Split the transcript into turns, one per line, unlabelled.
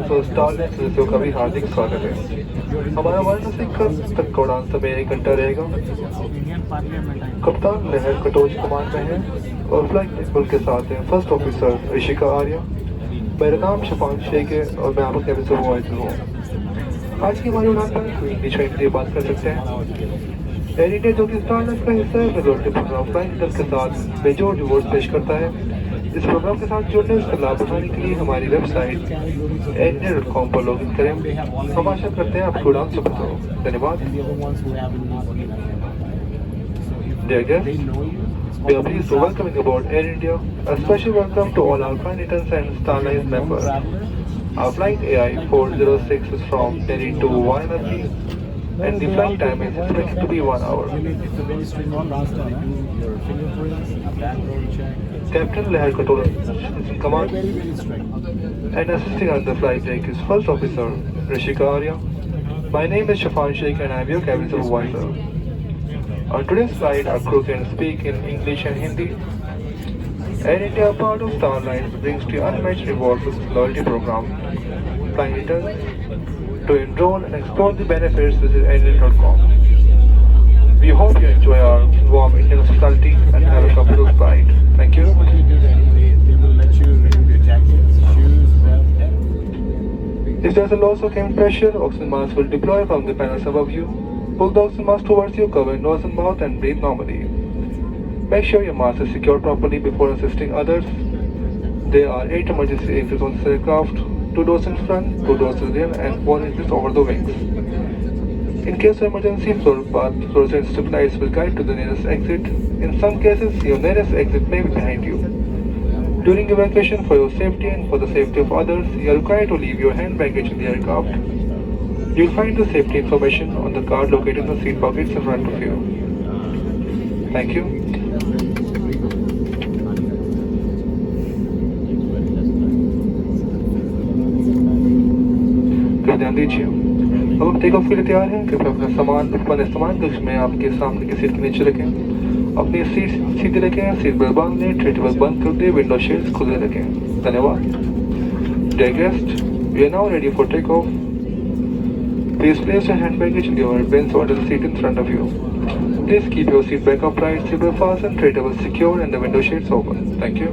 So स्टारनेट सदस्यों का भी हार्दिक स्वागत है। हमारा वाराणसी तक का उड़ान समय 1 घंटा रहेगा। कप्तान लहर कटोच कमान में है और फ्लाइट टेबल के साथ है फर्स्ट ऑफिसर ऋषिका आर्या। मेरा नाम शफान शेख है और मैं आपका कैबिन सुपरवाइजर हूँ। आज की हमारी उड़ान पर इंग्लिश में बात कर सकते हैं। एयर इंडिया जो कि स्टारनेट का हिस्सा है, मेजोरिटी प्रोग्राम फ्लाइट के साथ मेजर रिवॉर्ड पेश करता है। इस प्रोग्राम के साथ जुड़ने इसका लाभ उठाने के लिए हमारी वेबसाइट airindia.com पर लॉगिन करें। हम आशा करते हैं आपकी उड़ान सफल हो। धन्यवाद। Dear guests, we are pleased to welcoming aboard Air India. A special welcome to all our flight attendants and Starlines members. Our flight AI406 is from Delhi to Varanasi, and the flight time is expected to be 1 hour. Captain Lehar Katura is in command, and assisting on the flight deck is First Officer Rishika Arya. My name is Shafan Sheikh and I am your cabin supervisor. On today's flight, our crew can speak in English and Hindi. Air India, part of Starlines, brings to you unmatched rewards with its loyalty program. Flying returns to enroll and explore the benefits, visit airlindia.com. We hope you enjoy our warm Indian hospitality and have a comfortable flight. Thank you. If there is a loss of cabin pressure, oxygen mask will deploy from the panels above you. Pull the oxygen mask towards you, cover your nose and mouth, and breathe normally. Make sure your mask is secured properly before assisting others. There are 8 emergency exits on this aircraft, 2 doors in front, 2 doors in rear, and 1 exit over the wings. In case of emergency, fluorescent strip lights will guide to the nearest exit. In some cases, your nearest exit may be behind you. During evacuation, for your safety and for the safety of others, you are required to leave your hand baggage in the aircraft. You will find the safety information on the card located in the seat pockets in front of you. Thank you. कृपया ध्यान दीजिए। अब हम take off के लिए तैयार हैं। कृपया अपना सामान इस्तेमाल कक्ष में आपके सामने की सीट के नीचे रखें। अपनी सीट सीधी रखें, सीट बेल्ट बांध लें, ट्रेड बंद कर दें, विंडो शेड्स खुले रखें। धन्यवाद। Dear guests, we are now ready for takeoff. Please place your hand baggage in your bench under the seat in front of you. Please keep your seat back upright, seatbelt fastened, tray table secure, and the window shades open. Thank you.